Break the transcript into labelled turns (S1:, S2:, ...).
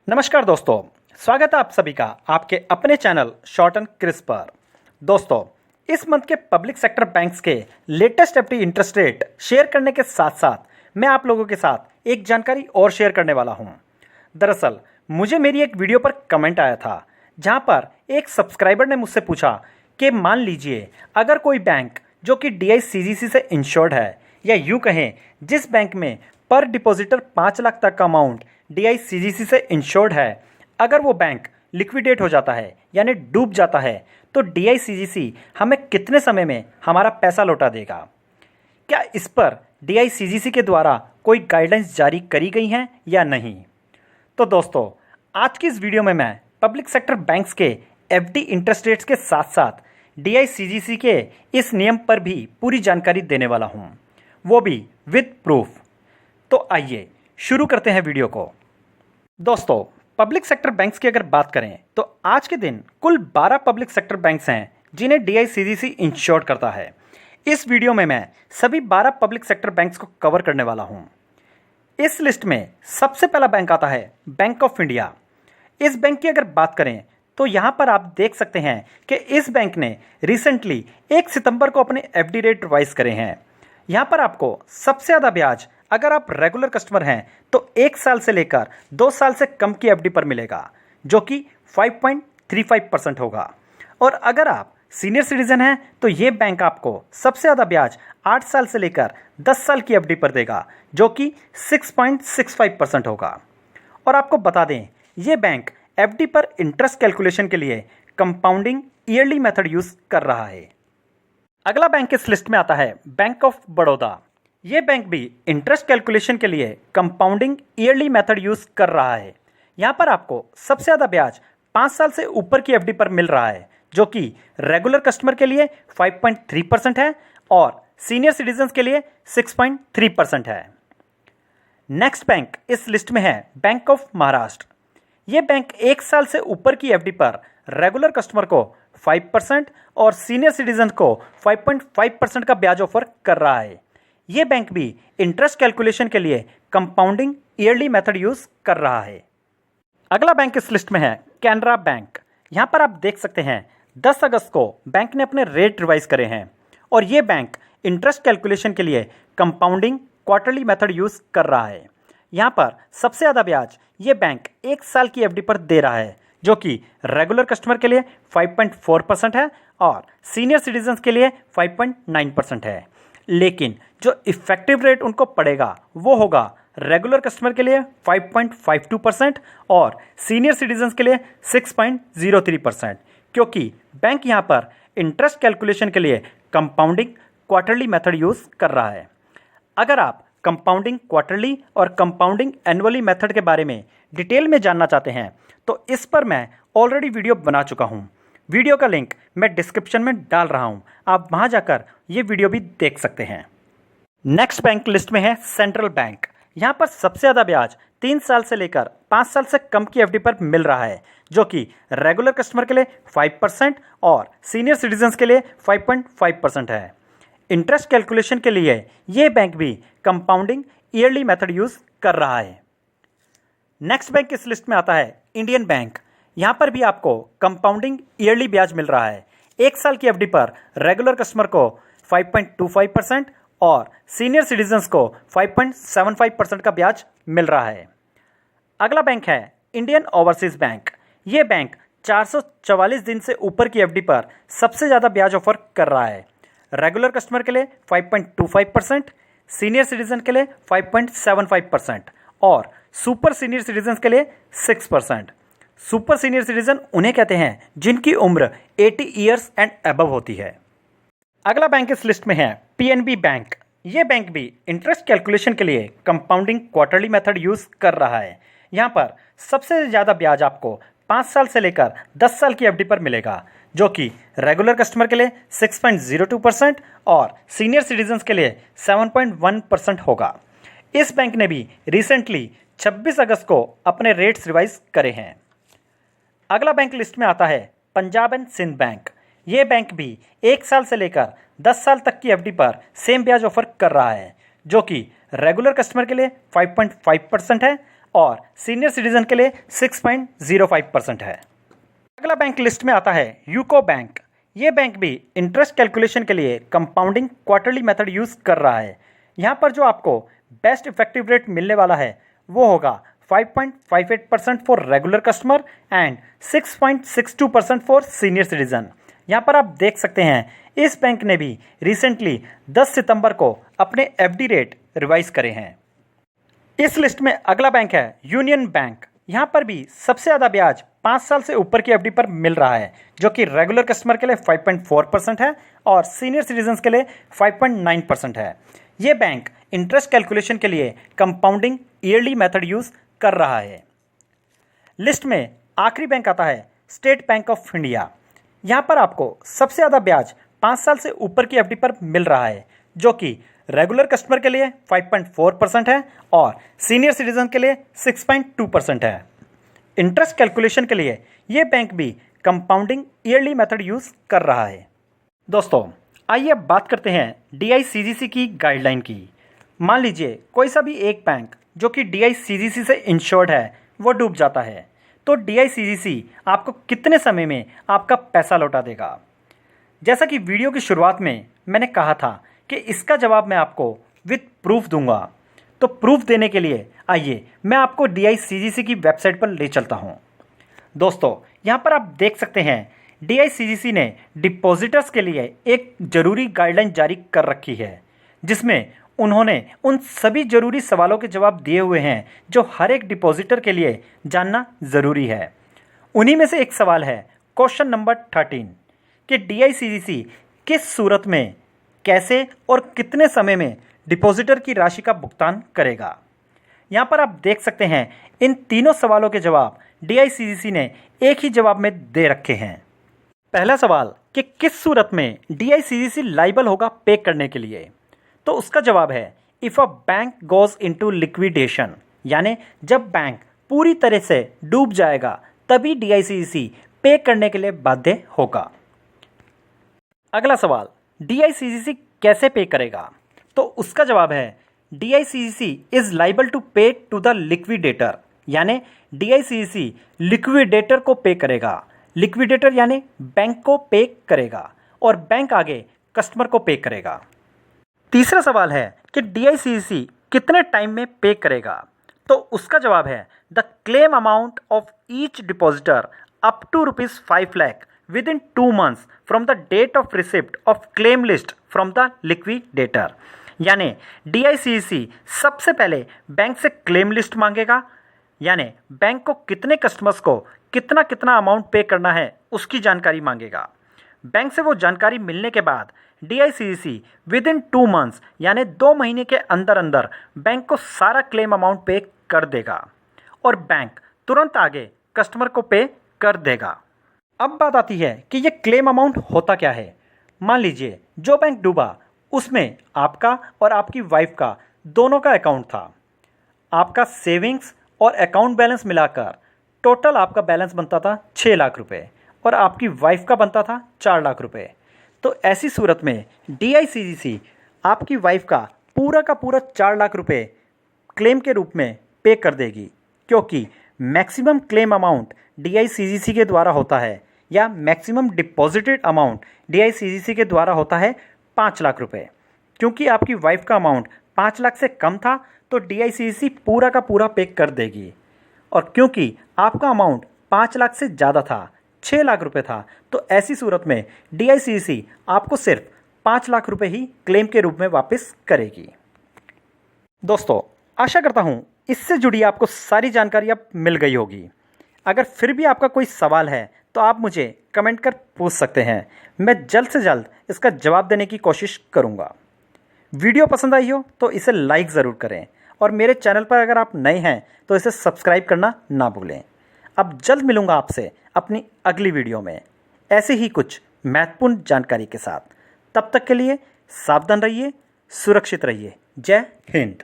S1: नमस्कार दोस्तों, स्वागत है आप सभी का आपके अपने चैनल शॉर्ट एंड क्रिस्प पर। दोस्तों, इस मंथ के पब्लिक सेक्टर बैंक्स के latest FD interest rate share करने के साथ साथ मैं आप लोगों के साथ एक जानकारी और शेयर करने वाला हूं। दरअसल मुझे मेरी एक वीडियो पर कमेंट आया था जहां पर एक सब्सक्राइबर ने मुझसे पूछा कि मान लीजिए अगर कोई बैंक जो कि DICGC से इंश्योर्ड है, या यूँ कहें जिस बैंक में पर डिपॉजिटर 5 लाख तक का अमाउंट DICGC से इंश्योर्ड है, अगर वो बैंक लिक्विडेट हो जाता है यानी डूब जाता है तो DICGC हमें कितने समय में हमारा पैसा लौटा देगा? क्या इस पर DICGC के द्वारा कोई गाइडलाइंस जारी करी गई हैं या नहीं? तो दोस्तों, आज की इस वीडियो में मैं पब्लिक सेक्टर बैंक्स के FD इंटरेस्ट रेट्स के साथ साथ DICGC के इस नियम पर भी पूरी जानकारी देने वाला हूं, वो भी विद प्रूफ। तो आइए शुरू करते हैं वीडियो को। दोस्तों, पब्लिक सेक्टर बैंक्स की अगर बात करें तो आज के दिन कुल 12 पब्लिक सेक्टर बैंक्स हैं जिन्हें DICGC इंश्योर करता है। इस वीडियो में मैं सभी 12 पब्लिक सेक्टर बैंक्स को कवर करने वाला हूं। इस लिस्ट में सबसे पहला बैंक आता है बैंक ऑफ इंडिया। इस बैंक की अगर बात करें तो यहां पर आप देख सकते हैं कि इस बैंक ने रिसेंटली 1 सितंबर को अपने FD रेट रिवाइज करे हैं। यहां पर आपको सबसे ज़्यादा ब्याज अगर आप रेगुलर कस्टमर हैं तो 1 साल से लेकर 2 साल से कम की FD पर मिलेगा, जो कि 5.35% होगा। और अगर आप सीनियर सिटीजन हैं तो ये बैंक आपको सबसे ज़्यादा ब्याज 8 साल से लेकर 10 साल की FD पर देगा, जो कि 6.65% होगा। और आपको बता दें, ये बैंक FD पर इंटरेस्ट कैलकुलेशन के लिए कंपाउंडिंग ईयरली मेथड यूज कर रहा है। अगला बैंक इस लिस्ट में आता है बैंक ऑफ बड़ौदा। ये बैंक भी इंटरेस्ट कैलकुलेशन के लिए कंपाउंडिंग ईयरली मेथड यूज कर रहा है। यहाँ पर आपको सबसे ज़्यादा ब्याज 5 साल से ऊपर की FD पर मिल रहा है, जो कि रेगुलर कस्टमर के लिए 5.3% है और सीनियर सिटीजन्स के लिए 6.3% है। नेक्स्ट बैंक इस लिस्ट में है बैंक ऑफ महाराष्ट्र। ये बैंक 1 साल से ऊपर की FD पर रेगुलर कस्टमर को 5% और सीनियर सिटीजन को 5.5% का ब्याज ऑफर कर रहा है। ये बैंक भी इंटरेस्ट कैलकुलेशन के लिए कंपाउंडिंग ईयरली मेथड यूज कर रहा है। अगला बैंक इस लिस्ट में है कैनरा बैंक। यहाँ पर आप देख सकते हैं 10 अगस्त को बैंक ने अपने रेट रिवाइज करे हैं और ये बैंक इंटरेस्ट कैलकुलेशन के लिए कंपाउंडिंग क्वार्टरली मेथड यूज कर रहा है। यहाँ पर सबसे ज़्यादा ब्याज ये बैंक 1 साल की FD पर दे रहा है, जो कि रेगुलर कस्टमर के लिए 5.4% है और सीनियर सिटीजन्स के लिए 5.9% है। लेकिन जो इफेक्टिव रेट उनको पड़ेगा वो होगा रेगुलर कस्टमर के लिए 5.52% और सीनियर सिटीजन्स के लिए 6.03%, क्योंकि बैंक यहाँ पर इंटरेस्ट कैलकुलेशन के लिए कंपाउंडिंग क्वार्टरली मेथड यूज कर रहा है। अगर आप कंपाउंडिंग क्वार्टरली और कंपाउंडिंग एनुअली मेथड के बारे में डिटेल में जानना चाहते हैं तो इस पर मैं ऑलरेडी वीडियो बना चुका हूँ। वीडियो का लिंक मैं डिस्क्रिप्शन में डाल रहा हूँ, आप वहाँ जाकर ये वीडियो भी देख सकते हैं। नेक्स्ट बैंक लिस्ट में है सेंट्रल बैंक। यहाँ पर सबसे ज़्यादा ब्याज 3 साल से लेकर 5 साल से कम की FD पर मिल रहा है, जो कि रेगुलर कस्टमर के लिए 5% और सीनियर सिटीजन्स के लिए 5.5% है। इंटरेस्ट कैलकुलेशन के लिए ये बैंक भी कंपाउंडिंग ईयरली मेथड यूज कर रहा है। नेक्स्ट बैंक इस लिस्ट में आता है इंडियन बैंक। यहाँ पर भी आपको कंपाउंडिंग ईयरली ब्याज मिल रहा है। 1 साल की FD पर रेगुलर कस्टमर को 5.25% और सीनियर सिटीजन्स को 5.75% का ब्याज मिल रहा है। अगला बैंक है इंडियन ओवरसीज बैंक। ये बैंक 444 दिन से ऊपर की FD पर सबसे ज़्यादा ब्याज ऑफर कर रहा है। रेगुलर कस्टमर के लिए 5.25%, सीनियर सिटीजन के लिए 5.75% और सुपर सीनियर सिटीजन के लिए 6%। सुपर सीनियर सिटीजन उन्हें कहते हैं जिनकी उम्र 80 ईयर्स एंड अबव होती है। अगला बैंक इस लिस्ट में है PNB बैंक। ये बैंक भी इंटरेस्ट कैलकुलेशन के लिए कंपाउंडिंग क्वार्टरली मेथड यूज कर रहा है। यहाँ पर सबसे ज़्यादा ब्याज आपको 5 साल से लेकर 10 साल की FD पर मिलेगा, जो कि रेगुलर कस्टमर के लिए 6.02% और सीनियर सिटीजन्स के लिए 7.1% होगा। इस बैंक ने भी रिसेंटली 26 अगस्त को अपने रेट्स रिवाइज करे हैं। अगला बैंक लिस्ट में आता है पंजाब एंड सिंध बैंक। ये बैंक भी 1 साल से लेकर 10 साल तक की FD पर सेम ब्याज ऑफर कर रहा है, जो कि रेगुलर कस्टमर के लिए 5.5% है और सीनियर सिटीजन के लिए 6.05% है। अगला बैंक लिस्ट में आता है यूको बैंक। ये बैंक भी इंटरेस्ट कैलकुलेशन के लिए कंपाउंडिंग क्वार्टरली मेथड यूज कर रहा है। यहाँ पर जो आपको बेस्ट इफेक्टिव रेट मिलने वाला है वो होगा 5.58% for regular customer and 6.62% for senior citizen. यहाँ पर आप देख सकते हैं इस बैंक ने भी रिसेंटली 10 सितंबर को अपने एफडी रेट रिवाइज करे हैं। इस लिस्ट में अगला बैंक है यूनियन बैंक। यहाँ पर भी सबसे ज़्यादा ब्याज 5 साल से ऊपर की एफडी पर मिल रहा है, जो कि रेगुलर कस्टमर के लिए 5.4% है और सीनियर सिटीजन के लिए 5.9% है। ये बैंक इंटरेस्ट कैलकुलेशन के लिए कंपाउंडिंग ईयरली मेथड यूज कर रहा है। लिस्ट में आखिरी बैंक आता है स्टेट बैंक ऑफ इंडिया। यहाँ पर आपको सबसे ज़्यादा ब्याज 5 साल से ऊपर की एफडी पर मिल रहा है, जो कि रेगुलर कस्टमर के लिए 5.4% है और सीनियर सिटीजन के लिए 6.2% है। इंटरेस्ट कैलकुलेशन के लिए ये बैंक भी कंपाउंडिंग ईयरली मेथड यूज कर रहा है। दोस्तों, आइए अब बात करते हैं DICGC की गाइडलाइन की। मान लीजिए कोई सा भी एक बैंक जो कि DICGC से इंश्योर्ड है वो डूब जाता है, तो DICGC आपको कितने समय में आपका पैसा लौटा देगा? जैसा कि वीडियो की शुरुआत में मैंने कहा था कि इसका जवाब मैं आपको विद प्रूफ दूंगा। तो प्रूफ देने के लिए आइए मैं आपको DICGC की वेबसाइट पर ले चलता हूं। दोस्तों, यहाँ पर आप देख सकते हैं DICGC ने डिपॉजिटर्स के लिए एक ज़रूरी गाइडलाइन जारी कर रखी है, जिसमें उन्होंने उन सभी ज़रूरी सवालों के जवाब दिए हुए हैं जो हर एक डिपॉजिटर के लिए जानना ज़रूरी है। उन्हीं में से एक सवाल है क्वेश्चन नंबर 13 कि DICGC किस सूरत में, कैसे और कितने समय में डिपॉजिटर की राशि का भुगतान करेगा। यहाँ पर आप देख सकते हैं इन तीनों सवालों के जवाब DICGC ने एक ही जवाब में दे रखे हैं। पहला सवाल कि किस सूरत में DICGC लाइबल होगा पे करने के लिए, तो उसका जवाब है if a bank goes into liquidation, यानी जब बैंक पूरी तरह से डूब जाएगा तभी DICGC पे करने के लिए बाध्य होगा। अगला सवाल DICGC कैसे पे करेगा, तो उसका जवाब है DICGC इज लाइबल टू पे टू द लिक्विडेटर, यानी DICGC लिक्विडेटर को पे करेगा। लिक्विडेटर यानी बैंक को पे करेगा और बैंक आगे कस्टमर को पे करेगा। तीसरा सवाल है कि DICGC कितने टाइम में पे करेगा, तो उसका जवाब है the claim amount of each depositor up to ₹5 lakh within 2 months from the date of receipt of claim list from the liquidator. यानी DICGC सबसे पहले बैंक से क्लेम लिस्ट मांगेगा, यानी बैंक को कितने कस्टमर्स को कितना कितना अमाउंट पे करना है उसकी जानकारी मांगेगा। बैंक से वो जानकारी मिलने के बाद DICGC विद इन 2 months यानी 2 महीने के अंदर अंदर बैंक को सारा क्लेम अमाउंट पे कर देगा और बैंक तुरंत आगे कस्टमर को पे कर देगा। अब बात आती है कि ये क्लेम अमाउंट होता क्या है। मान लीजिए जो बैंक डूबा उसमें आपका और आपकी वाइफ का दोनों का अकाउंट था। आपका सेविंग्स और अकाउंट बैलेंस मिलाकर टोटल आपका बैलेंस बनता था 6 लाख रुपए और आपकी वाइफ का बनता था 4 लाख रुपए। तो ऐसी सूरत में DICGC आपकी वाइफ का पूरा 4 लाख रुपए क्लेम के रूप में पे कर देगी, क्योंकि मैक्सिमम क्लेम अमाउंट DICGC के द्वारा होता है या मैक्सिमम डिपॉजिटेड अमाउंट DICGC के द्वारा होता है 5 लाख रुपए। क्योंकि आपकी वाइफ का अमाउंट 5 लाख से कम था तो DICGC पूरा का पूरा पे कर देगी, और क्योंकि आपका अमाउंट 5 लाख से ज़्यादा था, 6 लाख रुपए था, तो ऐसी सूरत में DICGC आपको सिर्फ 5 लाख रुपए ही क्लेम के रूप में वापस करेगी। दोस्तों, आशा करता हूँ इससे जुड़ी आपको सारी जानकारी अब मिल गई होगी। अगर फिर भी आपका कोई सवाल है तो आप मुझे कमेंट कर पूछ सकते हैं। मैं जल्द से जल्द इसका जवाब देने की कोशिश करूँगा। वीडियो पसंद आई हो तो इसे लाइक ज़रूर करें और मेरे चैनल पर अगर आप नए हैं तो इसे सब्सक्राइब करना ना भूलें। अब जल्द मिलूँगा आपसे अपनी अगली वीडियो में ऐसे ही कुछ महत्वपूर्ण जानकारी के साथ। तब तक के लिए सावधान रहिए, सुरक्षित रहिए। जय हिंद।